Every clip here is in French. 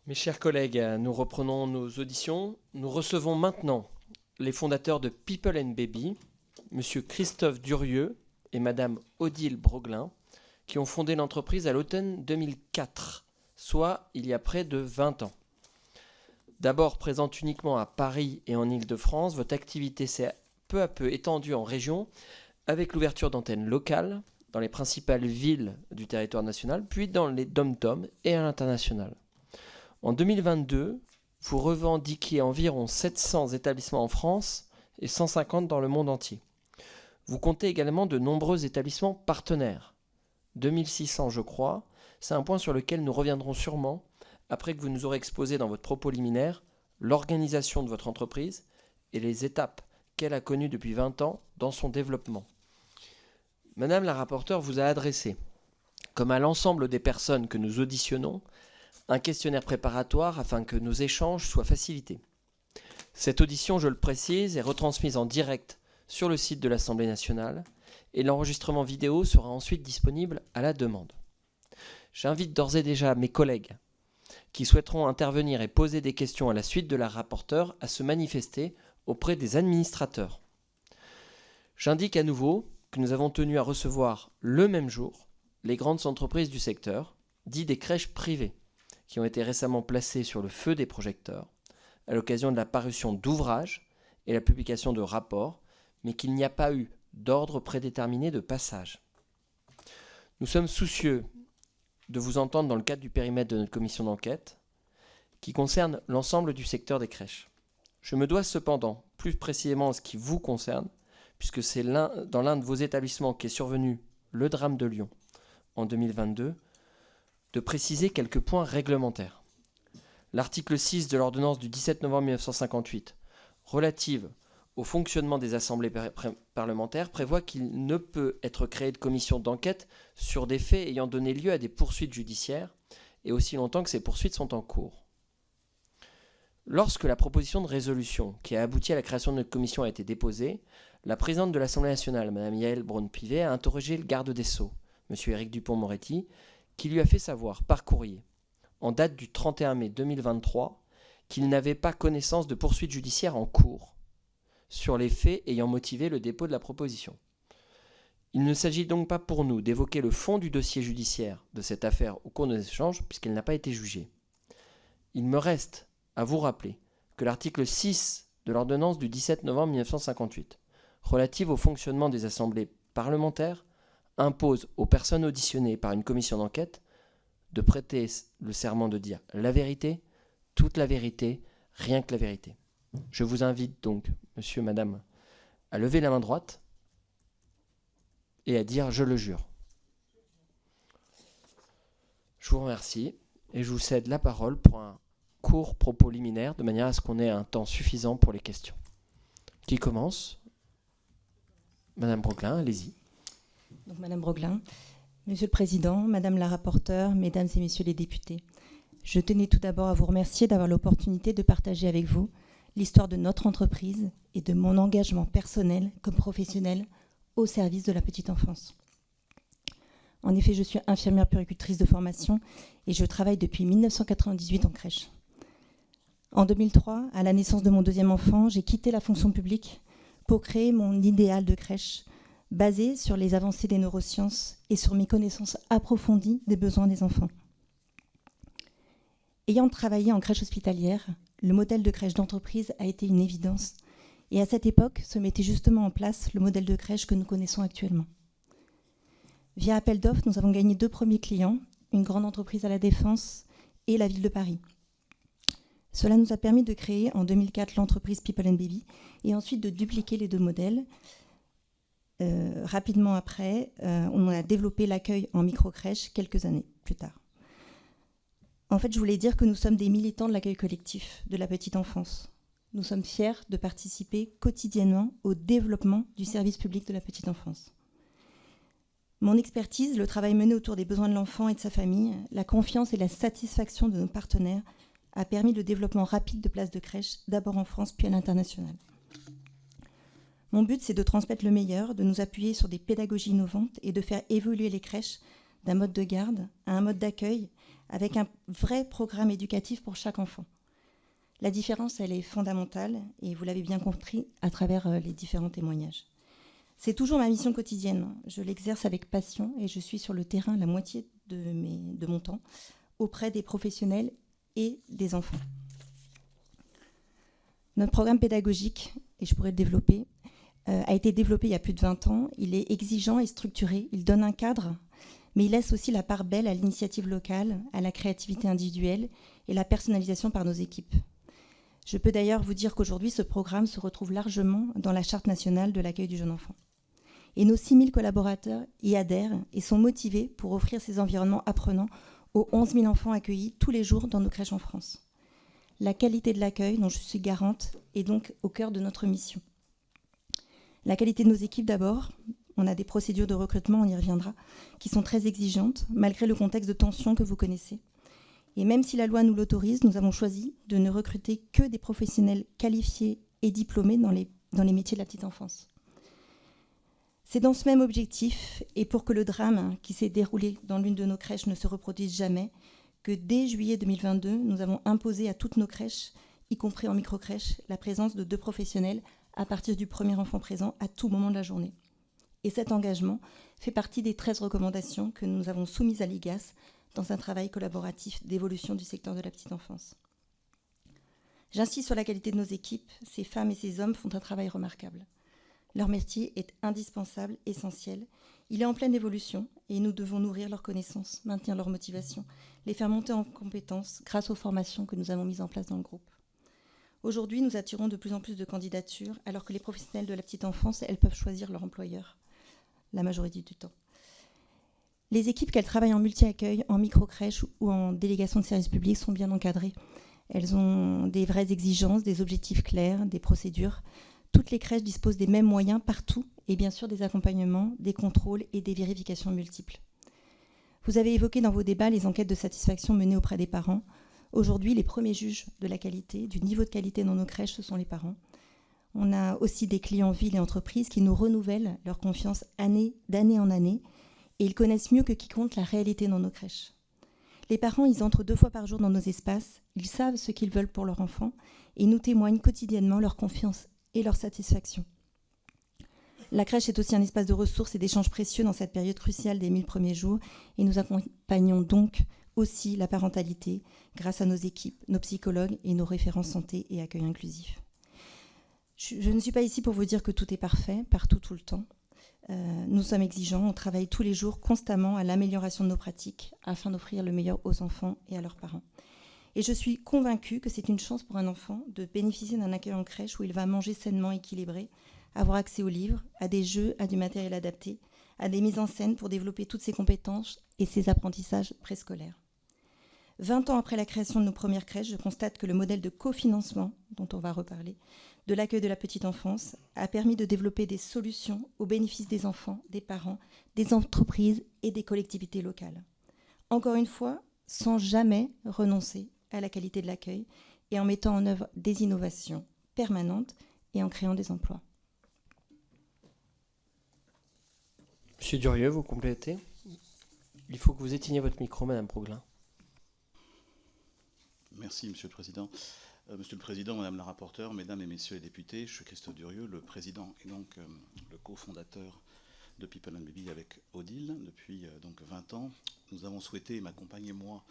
Mes chers collègues, nous reprenons nos auditions. Nous recevons maintenant les fondateurs de People & Baby, M. Christophe Durieux et Mme Odile Broglin, qui ont fondé l'entreprise à l'automne 2004, soit il y a près de 20 ans. D'abord présente uniquement à Paris et en Île-de-France, votre activité s'est peu à peu étendue en région avec l'ouverture d'antennes locales dans les principales villes du territoire national, puis dans les dom-toms et à l'international. En 2022, vous revendiquez environ 700 établissements en France et 150 dans le monde entier. Vous comptez également de nombreux établissements partenaires. 2600 je crois, c'est un point sur lequel nous reviendrons sûrement après que vous nous aurez exposé dans votre propos liminaire l'organisation de votre entreprise et les étapes qu'elle a connues depuis 20 ans dans son développement. Madame la rapporteure vous a adressé, comme à l'ensemble des personnes que nous auditionnons, un questionnaire préparatoire afin que nos échanges soient facilités. Cette audition, je le précise, est retransmise en direct sur le site de l'Assemblée nationale et l'enregistrement vidéo sera ensuite disponible à la demande. J'invite d'ores et déjà mes collègues qui souhaiteront intervenir et poser des questions à la suite de la rapporteure à se manifester auprès des administrateurs. J'indique à nouveau que nous avons tenu à recevoir le même jour les grandes entreprises du secteur, dites des crèches privées, qui ont été récemment placées sur le feu des projecteurs à l'occasion de la parution d'ouvrages et la publication de rapports, mais qu'il n'y a pas eu d'ordre prédéterminé de passage. Nous sommes soucieux de vous entendre dans le cadre du périmètre de notre commission d'enquête qui concerne l'ensemble du secteur des crèches. Je me dois cependant, plus précisément en ce qui vous concerne, puisque c'est dans l'un de vos établissements qu'est survenu le drame de Lyon en 2022, de préciser quelques points réglementaires. L'article 6 de l'ordonnance du 17 novembre 1958, relative au fonctionnement des assemblées parlementaires, prévoit qu'il ne peut être créé de commission d'enquête sur des faits ayant donné lieu à des poursuites judiciaires et aussi longtemps que ces poursuites sont en cours. Lorsque la proposition de résolution qui a abouti à la création de notre commission a été déposée, la présidente de l'Assemblée nationale, Mme Yaël Braun-Pivet, a interrogé le garde des Sceaux, M. Éric Dupond-Moretti, qui lui a fait savoir par courrier, en date du 31 mai 2023, qu'il n'avait pas connaissance de poursuites judiciaires en cours sur les faits ayant motivé le dépôt de la proposition. Il ne s'agit donc pas pour nous d'évoquer le fond du dossier judiciaire de cette affaire au cours de nos échanges, puisqu'elle n'a pas été jugée. Il me reste à vous rappeler que l'article 6 de l'ordonnance du 17 novembre 1958, relative au fonctionnement des assemblées parlementaires, impose aux personnes auditionnées par une commission d'enquête de prêter le serment de dire la vérité, toute la vérité, rien que la vérité. Je vous invite donc, monsieur, madame, à lever la main droite et à dire « je le jure ». Je vous remercie et je vous cède la parole pour un court propos liminaire de manière à ce qu'on ait un temps suffisant pour les questions. Qui commence ? Madame Broglin, allez-y. Donc, Madame Broglin, Monsieur le Président, Madame la rapporteure, Mesdames et Messieurs les députés, je tenais tout d'abord à vous remercier d'avoir l'opportunité de partager avec vous l'histoire de notre entreprise et de mon engagement personnel comme professionnel au service de la petite enfance. En effet, je suis infirmière puéricultrice de formation et je travaille depuis 1998 en crèche. En 2003, à la naissance de mon deuxième enfant, j'ai quitté la fonction publique pour créer mon idéal de crèche basé sur les avancées des neurosciences et sur mes connaissances approfondies des besoins des enfants. Ayant travaillé en crèche hospitalière, le modèle de crèche d'entreprise a été une évidence. Et à cette époque, se mettait justement en place le modèle de crèche que nous connaissons actuellement. Via appel d'offres, nous avons gagné 2 premiers clients, une grande entreprise à La Défense et la ville de Paris. Cela nous a permis de créer en 2004 l'entreprise People & Baby et ensuite de dupliquer les 2 modèles. Rapidement après, on a développé l'accueil en micro-crèche quelques années plus tard. En fait, je voulais dire que nous sommes des militants de l'accueil collectif de la petite enfance. Nous sommes fiers de participer quotidiennement au développement du service public de la petite enfance. Mon expertise, le travail mené autour des besoins de l'enfant et de sa famille, la confiance et la satisfaction de nos partenaires a permis le développement rapide de places de crèche, d'abord en France puis à l'international. Mon but, c'est de transmettre le meilleur, de nous appuyer sur des pédagogies innovantes et de faire évoluer les crèches d'un mode de garde à un mode d'accueil avec un vrai programme éducatif pour chaque enfant. La différence, elle est fondamentale et vous l'avez bien compris à travers les différents témoignages. C'est toujours ma mission quotidienne. Je l'exerce avec passion et je suis sur le terrain la moitié de mon temps auprès des professionnels et des enfants. Notre programme pédagogique, et je pourrais le développer, a été développé il y a plus de 20 ans. Il est exigeant et structuré. Il donne un cadre, mais il laisse aussi la part belle à l'initiative locale, à la créativité individuelle et la personnalisation par nos équipes. Je peux d'ailleurs vous dire qu'aujourd'hui, ce programme se retrouve largement dans la Charte nationale de l'accueil du jeune enfant. Et nos 6000 collaborateurs y adhèrent et sont motivés pour offrir ces environnements apprenants aux 11 000 enfants accueillis tous les jours dans nos crèches en France. La qualité de l'accueil, dont je suis garante, est donc au cœur de notre mission. La qualité de nos équipes d'abord. On a des procédures de recrutement, on y reviendra, qui sont très exigeantes, malgré le contexte de tension que vous connaissez. Et même si la loi nous l'autorise, nous avons choisi de ne recruter que des professionnels qualifiés et diplômés dans les métiers de la petite enfance. C'est dans ce même objectif, et pour que le drame qui s'est déroulé dans l'une de nos crèches ne se reproduise jamais, que dès juillet 2022, nous avons imposé à toutes nos crèches, y compris en microcrèche, la présence de 2 professionnels à partir du premier enfant présent à tout moment de la journée. Et cet engagement fait partie des 13 recommandations que nous avons soumises à l'IGAS dans un travail collaboratif d'évolution du secteur de la petite enfance. J'insiste sur la qualité de nos équipes. Ces femmes et ces hommes font un travail remarquable. Leur métier est indispensable, essentiel. Il est en pleine évolution et nous devons nourrir leurs connaissances, maintenir leur motivation, les faire monter en compétences grâce aux formations que nous avons mises en place dans le groupe. Aujourd'hui, nous attirons de plus en plus de candidatures, alors que les professionnels de la petite enfance, elles peuvent choisir leur employeur, la majorité du temps. Les équipes, qu'elles travaillent en multi-accueil, en micro-crèche ou en délégation de services publics, sont bien encadrées. Elles ont des vraies exigences, des objectifs clairs, des procédures. Toutes les crèches disposent des mêmes moyens partout et bien sûr des accompagnements, des contrôles et des vérifications multiples. Vous avez évoqué dans vos débats les enquêtes de satisfaction menées auprès des parents. Aujourd'hui, les premiers juges de la qualité, du niveau de qualité dans nos crèches, ce sont les parents. On a aussi des clients villes et entreprises qui nous renouvellent leur confiance d'année en année et ils connaissent mieux que quiconque la réalité dans nos crèches. Les parents, ils entrent 2 fois par jour dans nos espaces, ils savent ce qu'ils veulent pour leur enfant et nous témoignent quotidiennement leur confiance et leur satisfaction. La crèche est aussi un espace de ressources et d'échanges précieux dans cette période cruciale des 1000 premiers jours et nous accompagnons donc aussi la parentalité grâce à nos équipes, nos psychologues et nos référents santé et accueil inclusif. Je ne suis pas ici pour vous dire que tout est parfait, partout, tout le temps. Nous sommes exigeants, on travaille tous les jours constamment à l'amélioration de nos pratiques afin d'offrir le meilleur aux enfants et à leurs parents. Et je suis convaincue que c'est une chance pour un enfant de bénéficier d'un accueil en crèche où il va manger sainement équilibré, avoir accès aux livres, à des jeux, à du matériel adapté, à des mises en scène pour développer toutes ses compétences et ses apprentissages préscolaires. 20 ans après la création de nos premières crèches, je constate que le modèle de cofinancement, dont on va reparler, de l'accueil de la petite enfance, a permis de développer des solutions au bénéfice des enfants, des parents, des entreprises et des collectivités locales. Encore une fois, sans jamais renoncer à la qualité de l'accueil et en mettant en œuvre des innovations permanentes et en créant des emplois. Monsieur Durieux, vous complétez ? Il faut que vous éteigniez votre micro, Madame Broglin. Merci, Monsieur le Président. Monsieur le Président, Madame la rapporteure, Mesdames et Messieurs les députés, je suis Christophe Durieux, le président et donc le cofondateur de People & Baby avec Odile depuis donc 20 ans. Nous avons souhaité, ma compagne et moi,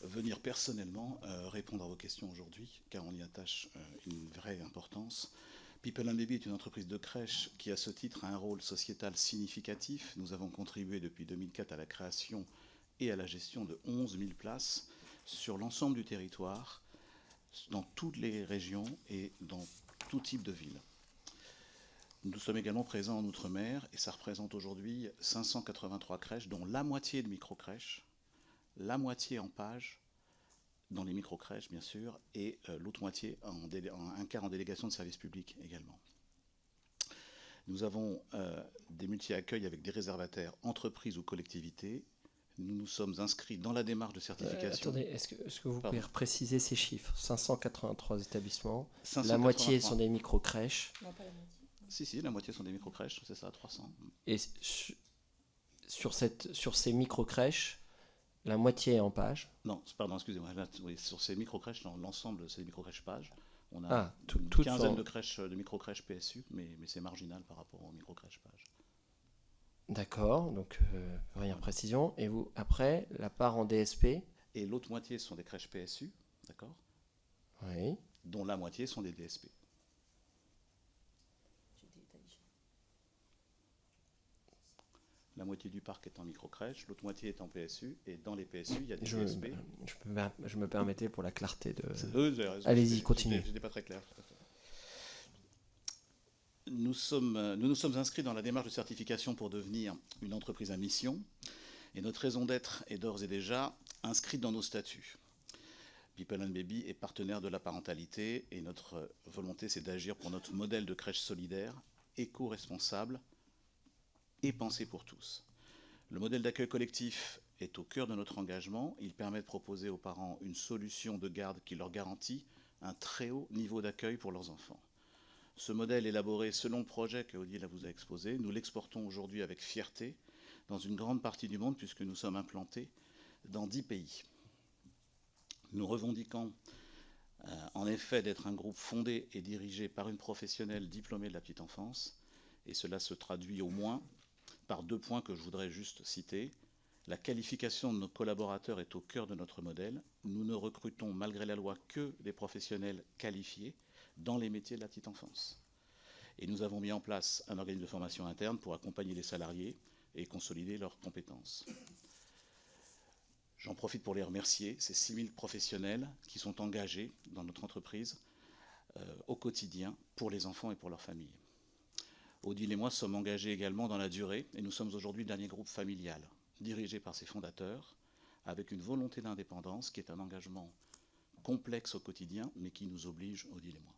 venir personnellement répondre à vos questions aujourd'hui, car on y attache une vraie importance. People & Baby est une entreprise de crèche qui, à ce titre, a un rôle sociétal significatif. Nous avons contribué depuis 2004 à la création et à la gestion de 11 000 places sur l'ensemble du territoire, dans toutes les régions et dans tout type de ville. Nous sommes également présents en Outre-mer et ça représente aujourd'hui 583 crèches, dont la moitié de micro-crèches, la moitié en page, dans les micro-crèches bien sûr, et l'autre moitié, un quart en délégation de service public également. Nous avons des multi-accueils avec des réservataires entreprises ou collectivités. Nous nous sommes inscrits dans la démarche de certification. Attendez, est-ce que vous pouvez préciser ces chiffres ? 583 établissements, 583. La moitié sont des micro-crèches. Non, pas la moitié. Si, la moitié sont des micro-crèches, c'est ça, 300. Et sur ces micro-crèches, la moitié est en page. Non, pardon, excusez-moi. Oui, sur ces micro-crèches, l'ensemble de ces micro-crèches pages, on a Ah, une quinzaine de micro-crèches PSU, mais c'est marginal par rapport aux micro-crèches pages. D'accord, donc première précision. Et vous, après, la part en DSP? Et l'autre moitié sont des crèches PSU, d'accord, Oui. dont la moitié sont des DSP. La moitié du parc est en micro-crèche, l'autre moitié est en PSU, et dans les PSU, il y a des DSP. Je me permettais pour la clarté de... Vous avez raison. Allez-y, continuez. J'étais pas très clair. Nous nous sommes inscrits dans la démarche de certification pour devenir une entreprise à mission, et notre raison d'être est d'ores et déjà inscrite dans nos statuts. People and Baby est partenaire de la parentalité, et notre volonté, c'est d'agir pour notre modèle de crèche solidaire, éco-responsable et pensé pour tous. Le modèle d'accueil collectif est au cœur de notre engagement. Il permet de proposer aux parents une solution de garde qui leur garantit un très haut niveau d'accueil pour leurs enfants. Ce modèle élaboré selon le projet que Odile vous a exposé, nous l'exportons aujourd'hui avec fierté dans une grande partie du monde puisque nous sommes implantés dans 10 pays. Nous revendiquons en effet d'être un groupe fondé et dirigé par une professionnelle diplômée de la petite enfance, et cela se traduit au moins par 2 points que je voudrais juste citer. La qualification de nos collaborateurs est au cœur de notre modèle. Nous ne recrutons malgré la loi que des professionnels qualifiés dans les métiers de la petite enfance. Et nous avons mis en place un organisme de formation interne pour accompagner les salariés et consolider leurs compétences. J'en profite pour les remercier, ces 6000 professionnels qui sont engagés dans notre entreprise au quotidien pour les enfants et pour leurs familles. Odile et moi sommes engagés également dans la durée et nous sommes aujourd'hui le dernier groupe familial, dirigé par ses fondateurs, avec une volonté d'indépendance qui est un engagement complexe au quotidien, mais qui nous oblige, Odile et moi.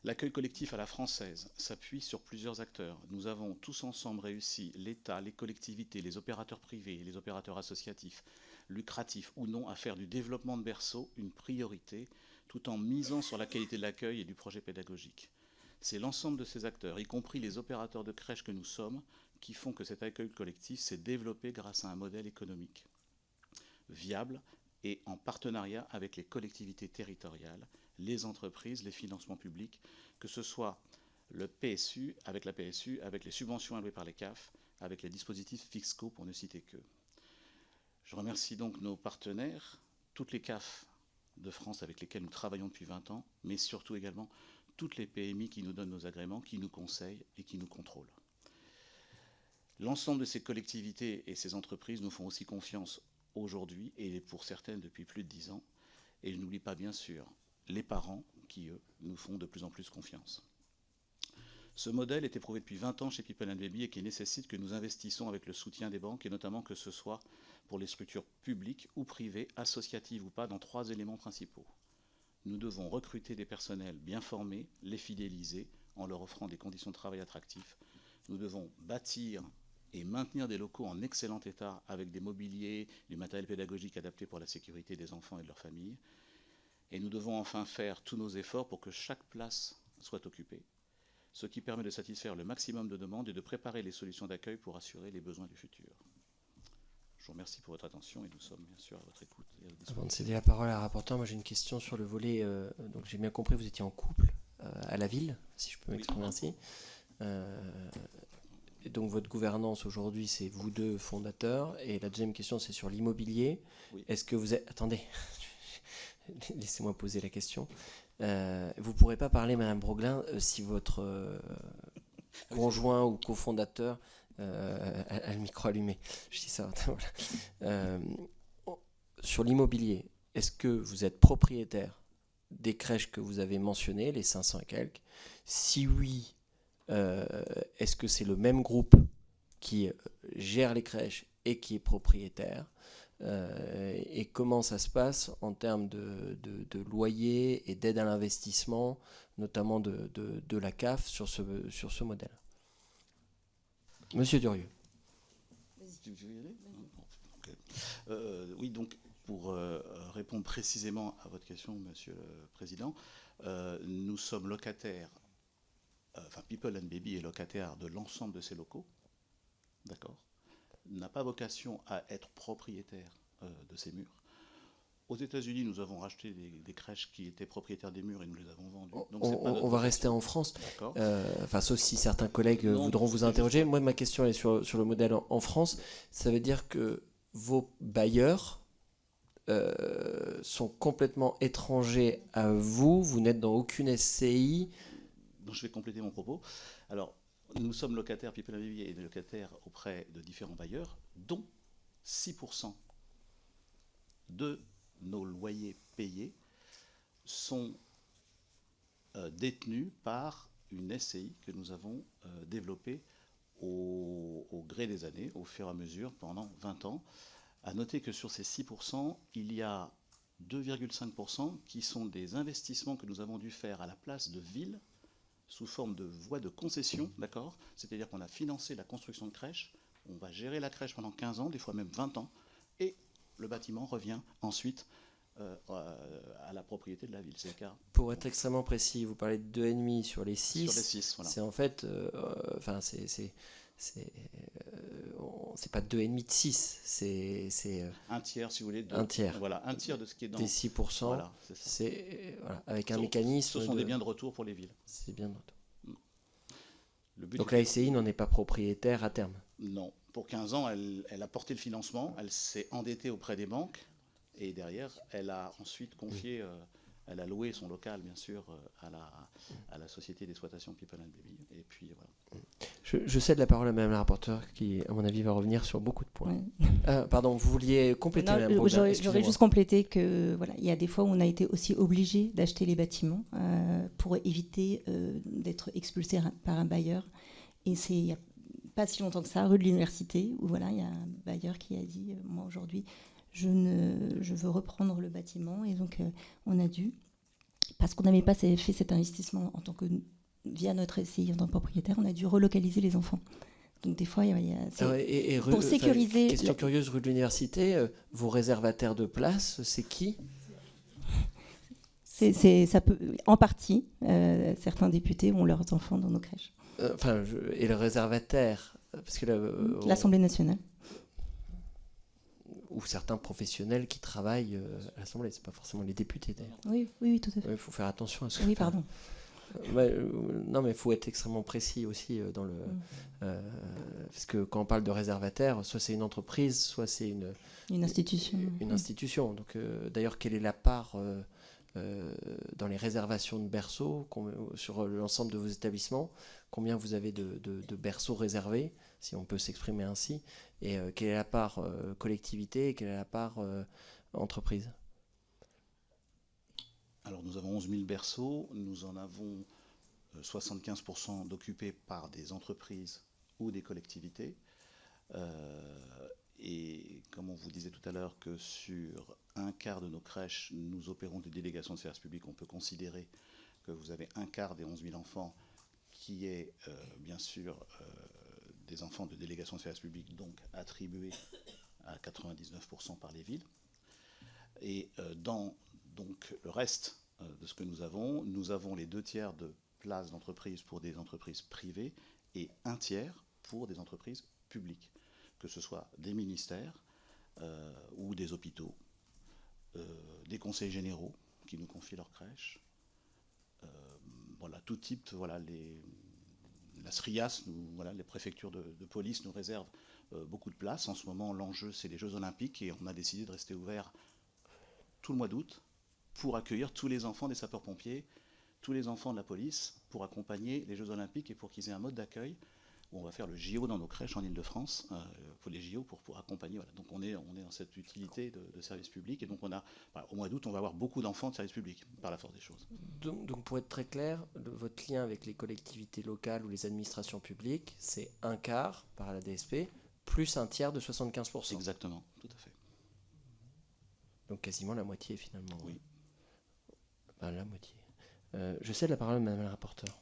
L'accueil collectif à la française s'appuie sur plusieurs acteurs. Nous avons tous ensemble réussi, l'État, les collectivités, les opérateurs privés, les opérateurs associatifs, lucratifs ou non, à faire du développement de berceaux une priorité, tout en misant sur la qualité de l'accueil et du projet pédagogique. C'est l'ensemble de ces acteurs, y compris les opérateurs de crèches que nous sommes, qui font que cet accueil collectif s'est développé grâce à un modèle économique viable et en partenariat avec les collectivités territoriales, les entreprises, les financements publics, que ce soit le PSU, avec la PSU, avec les subventions allouées par les CAF, avec les dispositifs fiscaux, pour ne citer que. Je remercie donc nos partenaires, toutes les CAF de France avec lesquelles nous travaillons depuis 20 ans, mais surtout également toutes les PMI qui nous donnent nos agréments, qui nous conseillent et qui nous contrôlent. L'ensemble de ces collectivités et ces entreprises nous font aussi confiance aujourd'hui, et pour certaines depuis plus de 10 ans. Et je n'oublie pas bien sûr les parents qui, eux, nous font de plus en plus confiance. Ce modèle est éprouvé depuis 20 ans chez People and Baby et qui nécessite que nous investissons avec le soutien des banques, et notamment que ce soit pour les structures publiques ou privées, associatives ou pas, dans 3 éléments principaux. Nous devons recruter des personnels bien formés, les fidéliser en leur offrant des conditions de travail attractives. Nous devons bâtir et maintenir des locaux en excellent état avec des mobiliers, du matériel pédagogique adapté pour la sécurité des enfants et de leurs familles. Et nous devons enfin faire tous nos efforts pour que chaque place soit occupée, ce qui permet de satisfaire le maximum de demandes et de préparer les solutions d'accueil pour assurer les besoins du futur. Je vous remercie pour votre attention et nous sommes bien sûr à votre écoute. Avant de céder la parole à la rapporteure, moi j'ai une question sur le volet. Donc j'ai bien compris, vous étiez en couple à la ville, si je peux m'exprimer ainsi. Et donc votre gouvernance aujourd'hui, c'est vous deux fondateurs. Et la deuxième question, c'est sur l'immobilier. Oui. Est-ce que vous êtes... Attendez, laissez-moi poser la question. Vous ne pourrez pas parler, Madame Broglin, si votre conjoint ou cofondateur a le micro allumé. Je dis ça. Voilà. Sur l'immobilier, est-ce que vous êtes propriétaire des crèches que vous avez mentionnées, les 500 et quelques? Si oui, est-ce que c'est le même groupe qui gère les crèches et qui est propriétaire? Et comment ça se passe en termes de loyer et d'aide à l'investissement, notamment de la CAF sur ce modèle? Monsieur Durieux. Oui, donc pour répondre précisément à votre question, Monsieur le Président, nous sommes locataires, People and Baby est locataire de l'ensemble de ces locaux, d'accord. n'a pas vocation à être propriétaire de ces murs. Aux États-Unis, nous avons racheté des crèches qui étaient propriétaires des murs et nous les avons vendus. Donc, on va rester en France, sauf si certains collègues Non, voudront vous interroger. Moi, ma question est sur le modèle en France. Ça veut dire que vos bailleurs sont complètement étrangers à vous. Vous n'êtes dans aucune SCI. Donc, je vais compléter mon propos. Alors, nous sommes locataires, People & Baby est locataire auprès de différents bailleurs, dont 6% de nos loyers payés sont détenus par une SCI que nous avons développée au gré des années, au fur et à mesure, pendant 20 ans. À noter que sur ces 6%, il y a 2,5% qui sont des investissements que nous avons dû faire à la place de ville, sous forme de voie de concession, d'accord ? C'est-à-dire qu'on a financé la construction de crèches, on va gérer la crèche pendant 15 ans, des fois même 20 ans, et le bâtiment revient ensuite à la propriété de la ville. C'est le cas. Pour être extrêmement précis, vous parlez de 2,5 sur les 6. Sur les 6, voilà. C'est en fait, c'est pas 2,5 de 6, c'est un tiers, si vous voulez. Un tiers. Voilà, un tiers de ce qui est dans... Des 6%, voilà, c'est ça. C'est avec un mécanisme... Ce sont des biens de retour pour les villes. C'est bien de retour. Donc la SCI n'en est pas propriétaire à terme. Non. Pour 15 ans, elle a porté le financement, elle s'est endettée auprès des banques, et derrière, elle a ensuite confié, elle a loué son local, bien sûr, à la société d'exploitation People & Baby. Et puis, voilà. Je cède la parole à Madame la rapporteure, qui, à mon avis, va revenir sur beaucoup de points. Ouais. Pardon, vous vouliez compléter, Madame Broglen. J'aurais juste complété que, voilà, il y a des fois où on a été aussi obligé d'acheter les bâtiments pour éviter d'être expulsé par un bailleur. Et c'est il n'y a pas si longtemps que ça, rue de l'Université, où voilà, il y a un bailleur qui a dit, moi aujourd'hui, je veux reprendre le bâtiment. Et donc, on a dû, parce qu'on n'avait pas fait cet investissement en tant que, via notre SCI en tant que propriétaire, on a dû relocaliser les enfants. Donc, des fois, pour sécuriser... Question curieuse, rue de l'Université, vos réservataires de place, c'est qui ? Ça peut, en partie, certains députés ont leurs enfants dans nos crèches. Et le réservataire parce que l'Assemblée nationale. Ou certains professionnels qui travaillent à l'Assemblée, c'est pas forcément les députés d'ailleurs. Oui, tout à fait. Il faut faire attention à ce que... Oui, pardon. Non, mais il faut être extrêmement précis aussi dans le... parce que quand on parle de réservataire, soit c'est une entreprise, soit c'est une institution. Une institution. Donc, d'ailleurs, quelle est la part dans les réservations de berceaux sur l'ensemble de vos établissements? Combien vous avez de berceaux réservés, si on peut s'exprimer ainsi, et quelle est la part collectivité et quelle est la part entreprise? Alors nous avons 11 000 berceaux, nous en avons 75% d'occupés par des entreprises ou des collectivités. Et comme on vous disait tout à l'heure que sur un quart de nos crèches, nous opérons des délégations de services publics, on peut considérer que vous avez un quart des 11 000 enfants qui est bien sûr des enfants de délégation de services publics, donc attribués à 99% par les villes. Et dans donc, le reste de ce que nous avons les 2 tiers de places d'entreprise pour des entreprises privées et 1 tiers pour des entreprises publiques, que ce soit des ministères ou des hôpitaux, des conseils généraux qui nous confient leurs crèches. Voilà, tout type, voilà, la SRIAS, les préfectures de police nous réservent beaucoup de places. En ce moment, l'enjeu, c'est les Jeux Olympiques et on a décidé de rester ouvert tout le mois d'août pour accueillir tous les enfants des sapeurs-pompiers, tous les enfants de la police, pour accompagner les Jeux Olympiques et pour qu'ils aient un mode d'accueil où on va faire le JO dans nos crèches en Ile-de-France, pour les JO, pour accompagner. Voilà. Donc on est dans cette utilité de service public, et donc au mois d'août, on va avoir beaucoup d'enfants de service public, par la force des choses. Donc pour être très clair, votre lien avec les collectivités locales ou les administrations publiques, c'est un quart par la DSP, plus un tiers de 75%. Exactement, tout à fait. Donc quasiment la moitié finalement. Oui. La moitié. Je cède la parole à Madame la rapporteure.